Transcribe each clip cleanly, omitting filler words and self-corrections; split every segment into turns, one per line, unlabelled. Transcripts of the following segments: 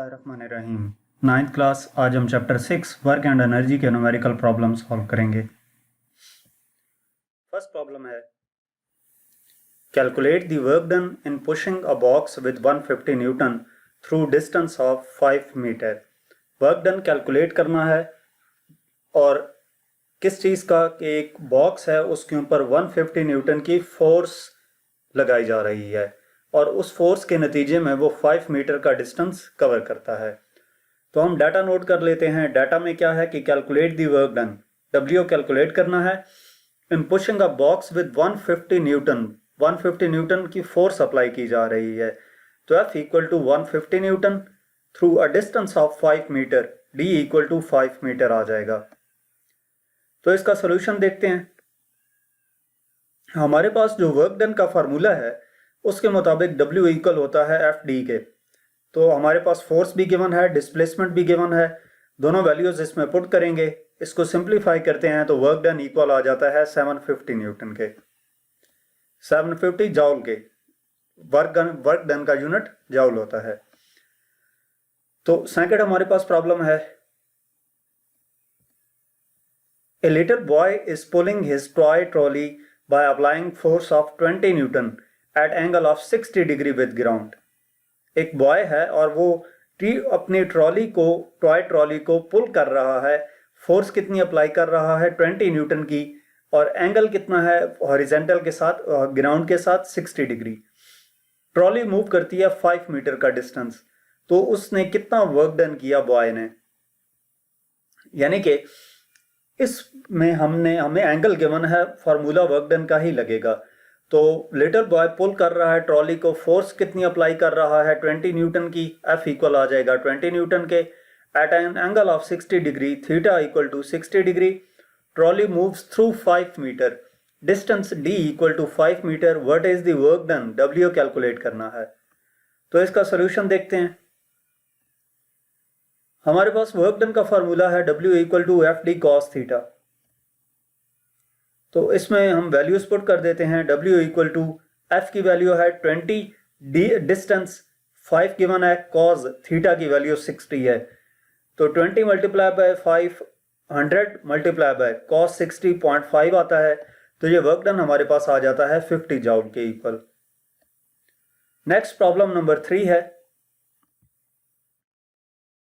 बिस्मिल्लाहिर्रहमानिर्रहीम। 9th class, आज हम चैप्टर 6 वर्क एंड एनर्जी के न्यूमेरिकल प्रॉब्लम सॉल्व करेंगे। फर्स्ट प्रॉब्लम है, calculate the work done in pushing a box with 150 newton through distance of 5 metre. Work done calculate करना है और किस चीज़ का कि एक बॉक्स है उसके ऊपर 150 न्यूटन की फोर्स लगाई जा रही है और उस फोर्स के नतीजे में वो 5 मीटर का डिस्टेंस कवर करता है। तो हम डाटा नोट कर लेते हैं। डाटा में क्या है कि calculate the work done, W calculate करना है। In pushing a box with 150 newton, 150 newton की फोर्स अप्लाई की जा रही है। तो F equal to 150 newton through a distance of 5 metre, D equal to 5 metre आ जाएगा। तो इसका सोल्यूशन देखते हैं। हमारे पास जो वर्क डन का फार्मूला है उसके मुताबिक W इक्वल होता है FD के। तो हमारे पास फोर्स भी गिवन है, डिस्प्लेसमेंट भी गिवन है, दोनों वैल्यूज इसमें पुट करेंगे। इसको सिंप्लीफाई करते हैं तो वर्क डन इक्वल आ जाता है 750 न्यूटन के, 750 जाउल के। वर्क डन का यूनिट जाउल होता है। तो सेकंड हमारे पास प्रॉब्लम है, a little boy is pulling his toy trolley by applying force of 20 newton at angle of 60 degree with ground. एक बॉय है और वो अपनी टॉय ट्रॉली को पुल कर रहा है। फोर्स कितनी अप्लाई कर रहा है? 20 न्यूटन की, और एंगल कितना है हॉरिजेंटल के साथ, ग्राउंड के साथ 60 डिग्री। ट्रॉली मूव करती है 5 मीटर का डिस्टेंस। तो उसने कितना वर्क डन किया बॉय ने? यानी कि इसमें हमें एंगल गिवन है, फार्मूला वर्क डन का ही लगेगा। तो लिटिल बॉय पुल कर रहा है ट्रॉली को, फोर्स कितनी अप्लाई कर रहा है? 20 न्यूटन की। F इक्वल आ जाएगा 20 न्यूटन के at an angle of 60 degree, theta equal to 60 degree. Trolley moves through 5 metre, distance D equal to 5 metre. What is the work done? W calculate करना है। तो इसका सोल्यूशन देखते हैं। हमारे पास वर्क डन का फार्मूला है W equal to FD cos theta. तो इसमें हम वैल्यूज पुट कर देते हैं। W इक्वल टू F की वैल्यू है 20, डिस्टेंस 5 गिवन है, cos थीटा की वैल्यू 60 है। तो 20 multiply by 5, 100 multiply by cos 60.5 आता है। तो ये वर्क डन हमारे पास आ जाता है 50 जाउल के इक्वल। नेक्स्ट प्रॉब्लम नंबर 3 है,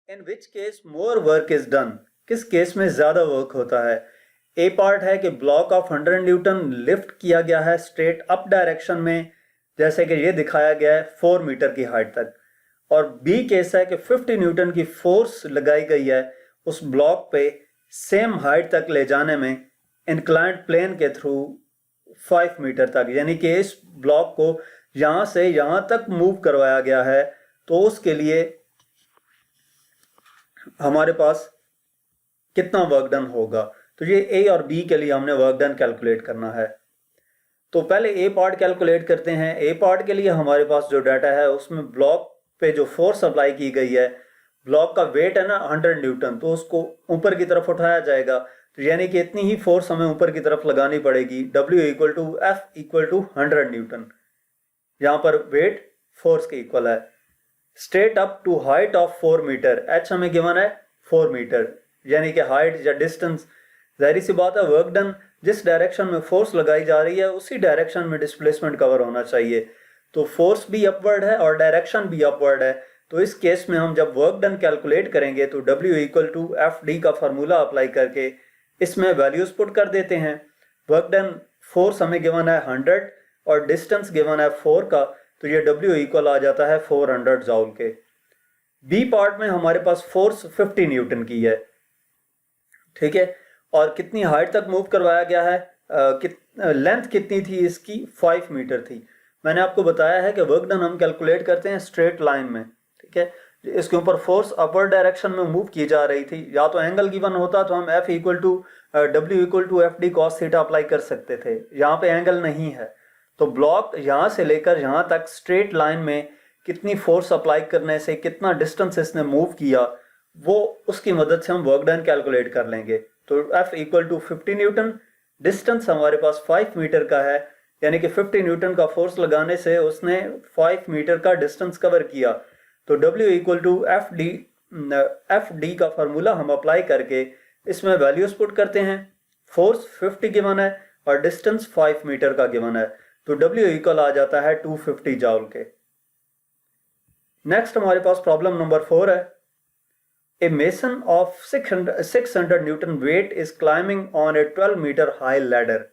in which case more work is done. किस केस में ज्यादा वर्क होता है? ए पार्ट है कि ब्लॉक ऑफ 100 न्यूटन लिफ्ट किया गया है स्ट्रेट अप डायरेक्शन में, जैसे कि ये दिखाया गया है 4 मीटर की हाइट तक। और बी केस है कि 50 न्यूटन की फोर्स लगाई गई है उस ब्लॉक पे सेम हाइट तक ले जाने में इंक्लाइंड प्लेन के थ्रू 5 मीटर तक, यानी कि इस ब्लॉक को यहां से यहां तक मूव करवाया गया है। तो उसके लिए हमारे पास कितना वर्क डन होगा? तो ये ए और बी के लिए हमने वर्क डन कैलकुलेट करना है। तो पहले ए पार्ट कैलकुलेट करते हैं। ए पार्ट के लिए हमारे पास जो डाटा है उसमें ब्लॉक पे जो फोर्स अप्लाई की गई है, ब्लॉक का वेट है ना 100 न्यूटन, तो उसको ऊपर की तरफ उठाया जाएगा। तो यानी कि इतनी ही फोर्स हमें ऊपर की तरफ लगानी पड़ेगी। W equal to F equal to 100 newton. यहाँ पर वेट फोर्स के इक्वल है। Straight up to height of 4 metre, H हमें गिवन है 4 मीटर, यानी कि हाइट या डिस्टेंस। जाहिर सी बात है वर्क डन जिस डायरेक्शन में फोर्स लगाई जा रही है उसी डायरेक्शन में डिस्प्लेसमेंट कवर होना चाहिए। तो फोर्स भी अपवर्ड है और डायरेक्शन भी अपवर्ड है। तो इस केस में हम जब वर्क डन कैलकुलेट करेंगे तो W इक्वल टू FD का फार्मूला अप्लाई करके इसमें वैल्यूज पुट कर देते हैं। वर्क डन फोर्स हमें गिवन है 100 और डिस्टेंस गिवन है 4 का, तो ये W इक्वल आ जाता है 400 जाउल के। बी पार्ट में हमारे पास फोर्स 50 न्यूटन की है, ठीक है, और कितनी हाइट तक मूव करवाया गया है, लेंथ कितनी थी इसकी? 5 मीटर थी। मैंने आपको बताया है कि वर्क डन हम कैलकुलेट करते हैं स्ट्रेट लाइन में, ठीक है। इसके ऊपर फोर्स अपर डायरेक्शन में मूव की जा रही थी। या तो एंगल गिवन होता तो हम F equal to W equal to FD cos theta apply कर सकते थे। यहाँ पे एंगल नहीं है, तो ब्लॉक यहाँ से लेकर यहाँ तक स्ट्रेट लाइन में कितनी फोर्स अप्लाई करने से कितना डिस्टेंस इसने मूव किया, वो उसकी मदद से हम वर्क डन कैलकुलेट कर लेंगे। तो F equal to 50 newton, distance हमारे पास 5 मीटर का है, यानी कि 50 न्यूटन का फोर्स लगाने से उसने 5 मीटर का डिस्टेंस कवर किया। तो W equal to F D का फार्मूला हम अप्लाई करके इसमें वैल्यूज पुट करते हैं। फोर्स 50 गिवन है और डिस्टेंस 5 मीटर का गिवन है, तो W इक्वल आ जाता है 250 जॉल के। नेक्स्ट हमारे पास प्रॉब्लम नंबर 4 है। A mason of 600 newton weight is climbing on a 12 metre high ladder.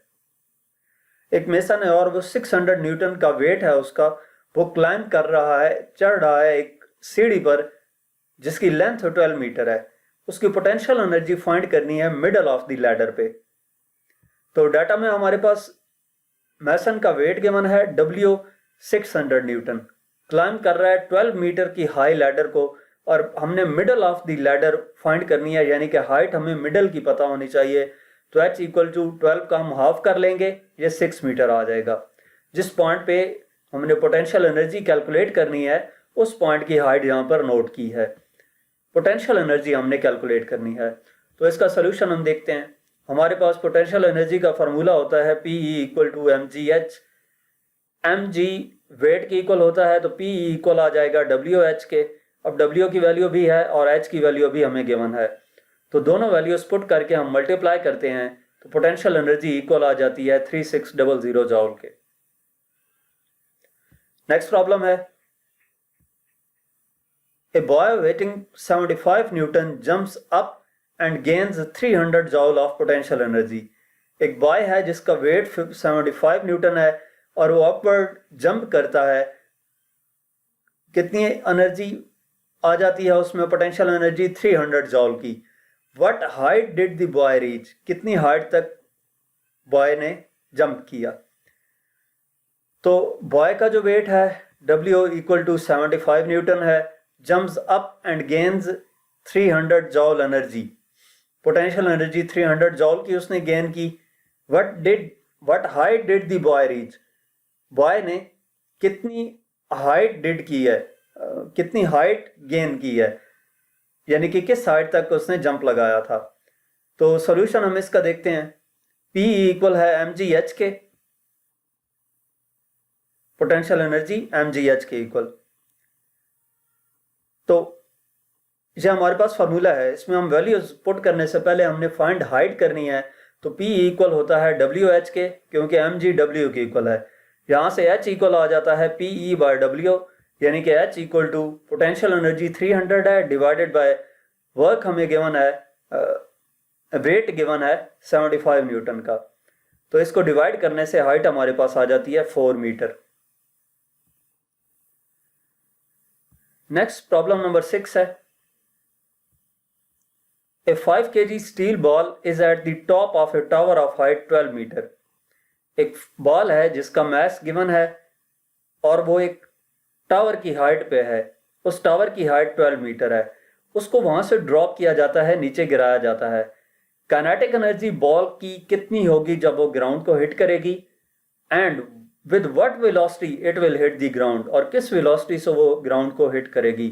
एक मेसन है और वो 600 न्यूटन का वेट है उसका, वो क्लाइंब कर रहा है, चढ़ रहा है एक सीढ़ी पर जिसकी लेंथ 12 मीटर है। उसकी पोटेंशियल एनर्जी फाइंड करनी है मिडल ऑफ द लैडर पे। तो डाटा में हमारे पास मेसन का वेट गिवन है W 600 न्यूटन, क्लाइंब कर रहा है 12 मीटर की हाई लैडर को, और हमने middle of the ladder find करनी है, यानी कि हाइट हमें मिडल की पता होनी चाहिए। तो h इक्वल टू 12 का हम हाफ कर लेंगे, ये 6 मीटर आ जाएगा। जिस पॉइंट पे हमने पोटेंशियल एनर्जी कैलकुलेट करनी है उस पॉइंट की हाइट यहाँ पर नोट की है। पोटेंशियल एनर्जी हमने कैलकुलेट करनी है, तो इसका सोल्यूशन हम देखते हैं। हमारे पास पोटेंशियल एनर्जी का फॉर्मूला होता है PE equal to mgh। mg weight के इक्वल होता है, तो PE इक्वल आ जाएगा WH के। अब W की वैल्यू भी है और H की वैल्यू भी हमें गिवन है, तो दोनों वैल्यूज पुट करके हम मल्टीप्लाई करते हैं तो पोटेंशियल एनर्जी इक्वल आ जाती है 3600 जॉल के। नेक्स्ट प्रॉब्लम है, a boy waiting 75 Newton jumps up and gains 300 जॉल of potential energy. एक बॉय है जिसका वेट 75 न्यूटन है और वो अपवर्ड जंप करता है, कितनी एनर्जी आ जाती है उसमें? पोटेंशियल एनर्जी 300 जॉल की। What height did the boy reach? कितनी हाइट तक बॉय ने जंप किया? तो बॉय का जो वेट है W इक्वल टू 75 न्यूटन है, jumps up and gains 300 जॉल energy. Potential energy 300 जॉल की उसने गेन की। What height did the boy reach? Boy ने कितनी हाइट डिड की है, कितनी हाइट गेन की है, यानी कि किस हाइट तक उसने जंप लगाया था। तो सॉल्यूशन हम इसका देखते हैं। P इक्वल है mgh के, पोटेंशियल एनर्जी mgh के इक्वल। तो ये हमारे पास फार्मूला है, इसमें हम वैल्यूज पुट करने से पहले हमने फाइंड हाइट करनी है। तो P इक्वल होता है WH के, क्योंकि mg W के इक्वल है। यहाँ से H इक्वल आ जाता है PE बाय W, यानी कि H equal to potential energy 300 है डिवाइडेड बाय वर्क हमें गिवन है, वेट गिवन है 75 न्यूटन का। तो इसको डिवाइड करने से हाइट हमारे पास आ जाती है 4 मीटर। नेक्स्ट प्रॉब्लम नंबर 6 है, a 5 kg steel ball is at the top of a tower of height 12 metre. एक बॉल है जिसका मास गिवन है और वो एक टावर की हाइट पे है, उस टावर की हाइट 12 मीटर है। उसको वहां से ड्रॉप किया जाता है, नीचे गिराया जाता है। काइनेटिक एनर्जी बॉल की कितनी होगी जब वो ग्राउंड को हिट करेगी, and with what velocity it will hit the ground, और किस वेलोसिटी से वो ग्राउंड को हिट करेगी।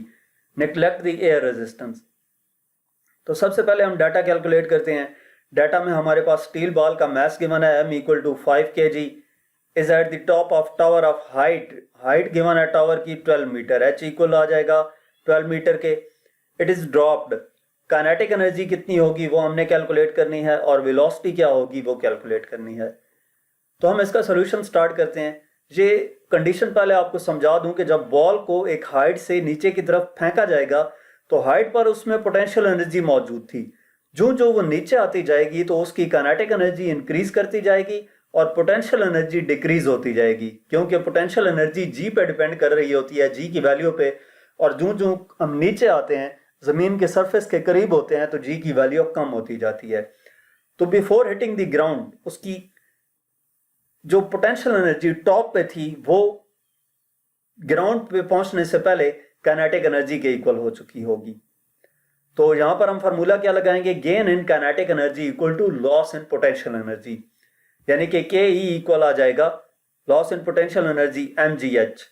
Neglect the air resistance. तो सबसे पहले हम डाटा कैलकुलेट करते हैं। डाटा में हमारे पास स्टील बॉल का मास गिवन है m equal to 5 kg is at the top of tower of height given है टावर की 12 मीटर, h इक्वल आ जाएगा 12 मीटर के। It is dropped. Kinetic energy कितनी होगी वो हमने कैलकुलेट करनी है, और वेलोसिटी क्या होगी वो कैलकुलेट करनी है। तो हम इसका सोल्यूशन स्टार्ट करते हैं। ये कंडीशन पहले आपको समझा दूं कि जब बॉल को एक हाइट से नीचे की तरफ फेंका जाएगा तो हाइट पर उसमें पोटेंशियल एनर्जी मौजूद थी। जो वो नीचे आती जाएगी तो उसकी काइनेटिक एनर्जी इंक्रीज करती जाएगी और पोटेंशियल एनर्जी डिक्रीज होती जाएगी, क्योंकि पोटेंशियल एनर्जी जी पे डिपेंड कर रही होती है, जी की वैल्यू पे। और जो हम नीचे आते हैं, जमीन के सरफेस के करीब होते हैं, तो जी की वैल्यू कम होती जाती है। तो बिफोर हिटिंग द ग्राउंड उसकी जो पोटेंशियल एनर्जी टॉप पे थी वो ग्राउंड पे पहुंचने से पहले काइनेटिक एनर्जी के इक्वल हो चुकी होगी। तो यहां पर हम फार्मूला क्या लगाएंगे? Gain in kinetic energy equal to loss in potential energy, यानी कि के ई इक्वल आ जाएगा loss in potential energy mgh।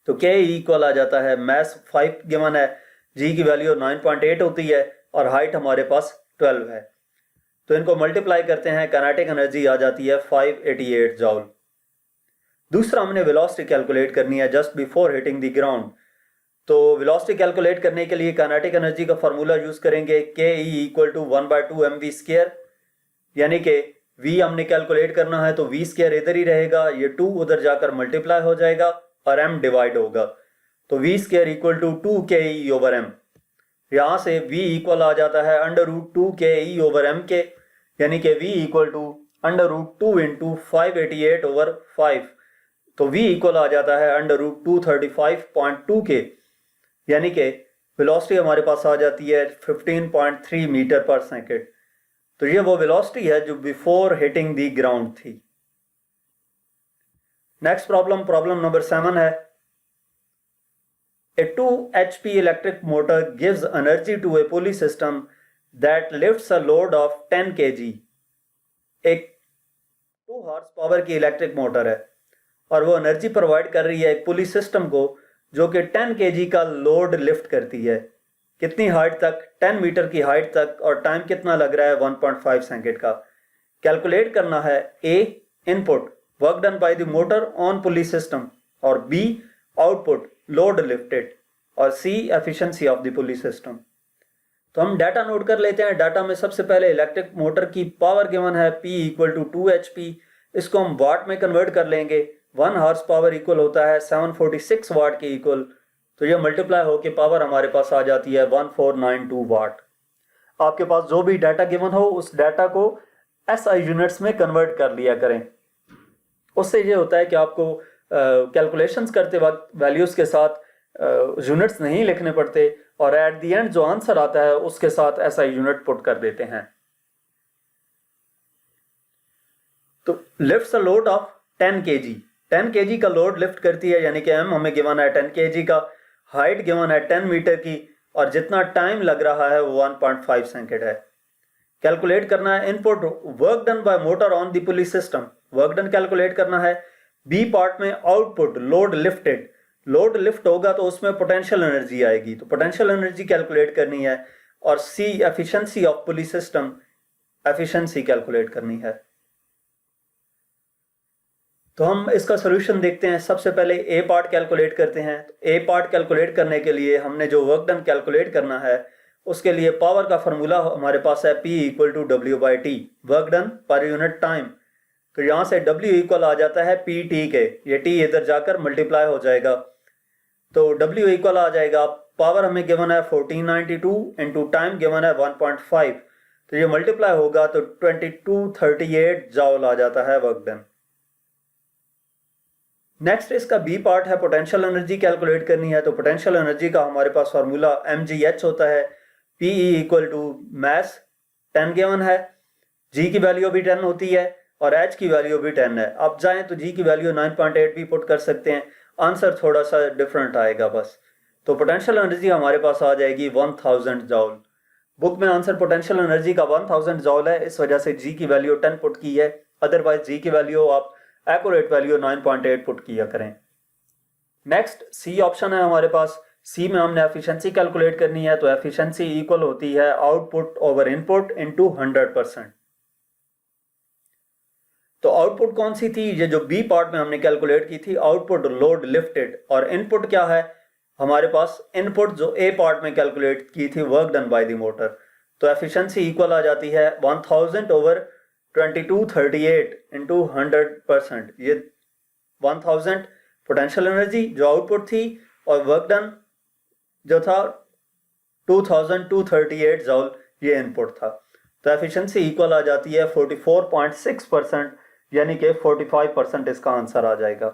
तो के ई इक्वल आ जाता है, मास 5 गिवन है, जी की वैल्यू 9.8 होती है और हाइट हमारे पास 12 है। तो इनको मल्टीप्लाई करते हैं, काइनेटिक एनर्जी आ जाती है 588 जॉल। दूसरा हमने वेलोसिटी कैलकुलेट करनी है just before hitting the ground. तो वेलोसिटी कैलकुलेट करने के लिए काइनेटिक एनर्जी का फार्मूला यूज करेंगे K E equal to 1/2 mv square, यानी कि v हमने कैलकुलेट करना है तो v स्क्वायर इधर ही रहेगा, ये 2 उधर जाकर मल्टीप्लाई हो जाएगा और m डिवाइड होगा, तो v square equal to 2ke/m। यहां से v इक्वल आ जाता है √2ke/m के, यानी कि v इक्वल टू √2 × 588/5, तो v इक्वल आ जाता है √235.2 के, यानी कि वेलोसिटी हमारे पास आ जाती है 15.3 मीटर पर सेकेंड। तो ये वो वेलोसिटी है जो बिफोर हिटिंग द ग्राउंड थी। नेक्स्ट प्रॉब्लम नंबर 7 है, A 2 HP electric motor gives energy to a pulley system that lifts a load of 10 kg। एक 2 हॉर्स पावर की इलेक्ट्रिक मोटर है और वो एनर्जी प्रोवाइड कर रही है एक पुली सिस्टम को जो कि 10 kg का लोड लिफ्ट करती है। कितनी हाइट तक? 10 मीटर की हाइट तक, और टाइम कितना लग रहा है? 1.5 सेकेंड का। कैलकुलेट करना है A input work done by the motor on pulley system, और बी आउटपुट लोड लिफ्टेड, और C efficiency of the pulley system. तो हम डाटा नोट कर लेते हैं। डाटा में सबसे पहले इलेक्ट्रिक मोटर की पावर गिवन है P इक्वल टू 2 HP, इसको हम वाट में कन्वर्ट कर लेंगे। 1 हॉर्स पावर इक्वल होता है 746 वाट के इक्वल, तो ये मल्टीप्लाई होकर पावर हमारे पास आ जाती है 1492 वाट। आपके पास जो भी डाटा गिवन हो उस डाटा को SI यूनिट्स में कन्वर्ट कर लिया करें। उससे ये होता है कि आपको कैलकुलेशंस करते वक्त वैल्यूज के साथ यूनिट्स नहीं लिखने पड़ते, और एट द एंड जो आंसर आता है उसके साथ SI यूनिट पुट कर देते हैं। तो lifts a load of 10 kg, 10 kg का लोड लिफ्ट करती है, यानी कि m हमें गिवन है 10 kg का, हाइट गिवन है 10 मीटर की, और जितना टाइम लग रहा है वो 1.5 सेकेंड है। कैलकुलेट करना है input work done bye motor on the pulley system, work done calculate करना है। बी पार्ट में output load lifted, load lift होगा तो उसमें पोटेंशियल एनर्जी आएगी, तो पोटेंशियल एनर्जी कैलकुलेट करनी है। और C efficiency of pulley system, efficiency calculate करनी है। तो हम इसका सॉल्यूशन देखते हैं। सबसे पहले ए पार्ट कैलकुलेट करते हैं। तो ए पार्ट कैलकुलेट करने के लिए हमने जो वर्क डन कैलकुलेट करना है उसके लिए पावर का फॉर्मूला हमारे पास है P equal to W/T, work done per unit time. तो यहां से W इक्वल आ जाता है PT के, ये T इधर जाकर मल्टीप्लाई हो जाएगा, तो W इक्वल आ जाएगा, पावर हमें गिवन है 1492 इंटू टाइम गिवन है 1.5, तो ये मल्टीप्लाई होगा तो 2238 जॉल आ जाता है वर्क डन। नेक्स्ट इसका बी पार्ट है, पोटेंशियल एनर्जी कैलकुलेट करनी है। तो पोटेंशियल एनर्जी का हमारे पास फार्मूला mgh होता है, PE equal to mass 10 given है, G की वैल्यू भी 10 होती है और H की वैल्यू भी 10 है। अब जाएं तो G की वैल्यू 9.8 भी पुट कर सकते हैं, आंसर थोड़ा सा डिफरेंट आएगा बस। तो पोटेंशियल एनर्जी हमारे पास आ जाएगी 1000 जॉल। बुक में आंसर पोटेंशियल एनर्जी का 1000 जॉल है, इस वजह से G की वैल्यू 10 पुट की है, अदरवाइज G की वैल्यू आप एक्यूरेट वैल्यू 9.8 पुट किया करें। नेक्स्ट सी ऑप्शन है हमारे पास। सी में हमने एफिशिएंसी कैलकुलेट करनी है, तो एफिशिएंसी इक्वल होती है आउटपुट ओवर इनपुट इनटू 100%। तो आउटपुट कौन सी थी? ये जो बी पार्ट में हमने कैलकुलेट की थी, आउटपुट लोड लिफ्टेड, और इनपुट क्या है हमारे पास? इनपुट जो ए पार्ट में कैलकुलेट की थी work done by the motor. तो एफिशिएंसी इक्वल आ जाती है 1000 ओवर 2238 इंटू 100%। ये 1000 पोटेंशियल एनर्जी जो आउटपुट थी, और वर्क डन जो था 2238 जॉल, ये इनपुट था। तो एफिशिएंसी इक्वल आ जाती है 44.6%, यानी कि 45% इसका आंसर आ जाएगा।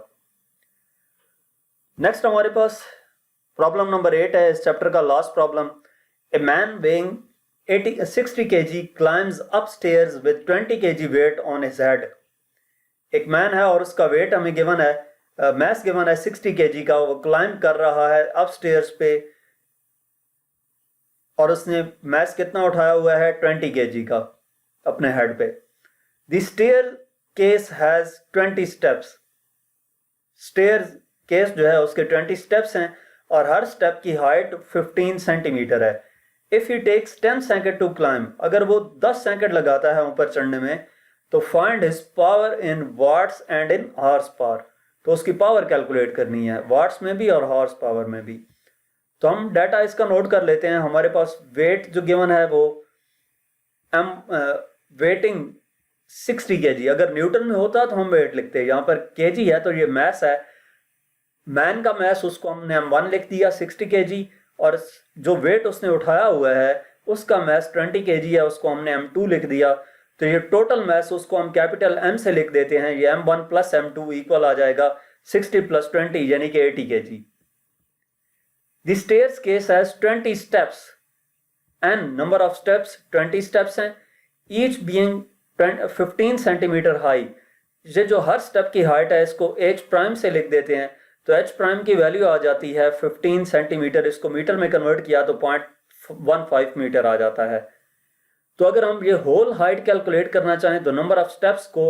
नेक्स्ट हमारे पास प्रॉब्लम नंबर 8 है इस चैप्टर का last problem. A man weighing 60 kg climbs upstairs with 20 kg weight on his head। एक मैन है और उसका वेट हमें गिवन है, मैस गिवन है 60 kg का, वो क्लाइंब कर रहा है अपस्टेयर्स पे, और उसने मैस कितना उठाया हुआ है? 20 kg का अपने हेड पे। The staircase has 20 steps. Staircase जो है उसके 20 स्टेप्स हैं, और हर स्टेप की हाइट 15 सेंटीमीटर है। If he takes 10 second to climb, अगर वो 10 सेकेंड लगाता है ऊपर चढ़ने में, तो find his power in watts and in horsepower. तो उसकी पावर कैलकुलेट करनी है, वाट्स में भी और हॉर्स पावर में भी। तो हम डाटा इसका नोट कर लेते हैं। हमारे पास वेट जो गिवन है वो वेटिंग 60 kg, अगर न्यूटन में होता तो हम वेट लिखते हैं, यहाँ पर kg है तो ये मैस है, मैन का मैस उसको हमने m1 लिख दिया 60 kg, और जो वेट उसने उठाया हुआ है उसका मैस 20 kg है, उसको हमने m2 लिख दिया। तो ये टोटल मैस उसको हम कैपिटल M से लिख देते हैं, ये m1 प्लस m2 इक्वल आ जाएगा 60 प्लस 20 यानी कि 80 kg। The staircase has 20 steps and number of steps 20 steps हैं, each being 15 सेंटीमीटर हाई। ये जो हर स्टेप की हाइट है इसको h प्राइम से लिख देते हैं, तो h प्राइम की वैल्यू आ जाती है 15 सेंटीमीटर, इसको मीटर में कन्वर्ट किया तो 0.15 मीटर आ जाता है। तो अगर हम ये होल हाइट कैलकुलेट करना चाहें तो नंबर ऑफ स्टेप्स को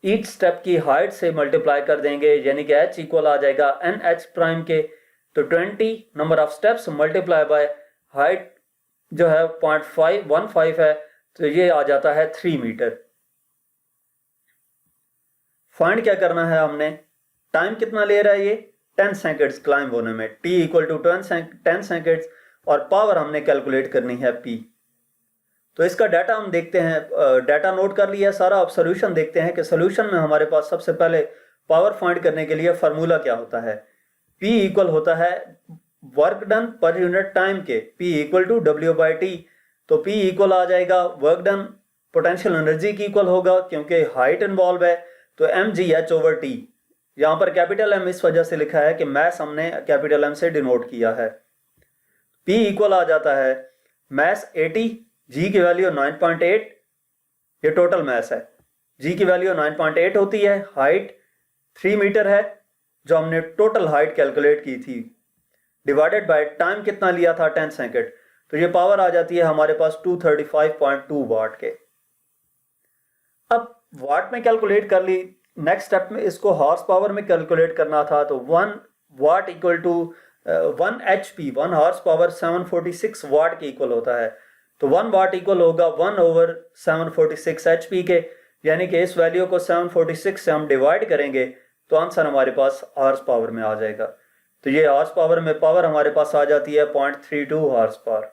ईच स्टेप की हाइट से मल्टीप्लाई कर देंगे, यानी कि h इक्वल आ जाएगा NH प्राइम के, तो 20 number of steps multiply by height जो है 0.515 है, तो ये आ जाता है 3 मीटर। फाइंड क्या करना है हमने, टाइम कितना ले रहा है ये 10 सेकेंड्स क्लाइंब होने में, t इक्वल टू 10 सेकेंड्स, और पावर हमने कैलकुलेट करनी है p। तो इसका डाटा हम देखते हैं, डाटा नोट कर लिया सारा। अब सोल्यूशन देखते हैं कि सोल्यूशन में हमारे पास सबसे पहले पावर फाइंड करने के लिए फार्मूला क्या होता है। P इक्वल होता है work done per unit time के, P इक्वल टू W/T। तो P इक्वल आ जाएगा वर्क डन पोटेंशियल एनर्जी की इक्वल होगा, क्योंकि हाइट इन्वॉल्व है, तो mgh/T। यहाँ पर कैपिटल M इस वजह से लिखा है कि मैस हमने कैपिटल M से डिनोट किया है। P इक्वल आ जाता है मैस 80, G की वैल्यू 9.8, ये टोटल मैस है, G की वैल्यू 9.8 होती है, हाइट 3 मीटर है जो हमने टोटल हाइट कैलकुलेट की थी, डिवाइडेड बाय टाइम कितना लिया था 10 सेकेंड, तो ये पावर आ जाती है हमारे पास 235.2 वाट के। अब वाट में कैलकुलेट कर ली, नेक्स्ट स्टेप में इसको हॉर्स पावर में कैलकुलेट करना था, तो 1 watt equal to 1 HP 1 horsepower 746 watt के इक्वल होता है, तो 1 वाट इक्वल होगा 1/746 HP के, यानी कि इस वैल्यू को 746 से हम डिवाइड करेंगे तो आंसर हमारे पास हॉर्स पावर में आ जाएगा। तो ये हॉर्स पावर में पावर हमारे पास आ जाती है 0.32 हॉर्स पावर।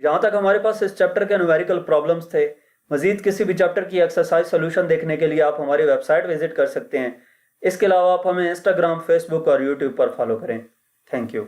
यहाँ तक हमारे पास इस चैप्टर के न्यूमेरिकल प्रॉब्लम्स थे। मजीद किसी भी चैप्टर की एक्सरसाइज सोल्यूशन देखने के लिए आप हमारी वेबसाइट विजिट कर सकते हैं। इसके अलावा आप हमें इंस्टाग्राम, फेसबुक और यूट्यूब पर फॉलो करें। Thank you.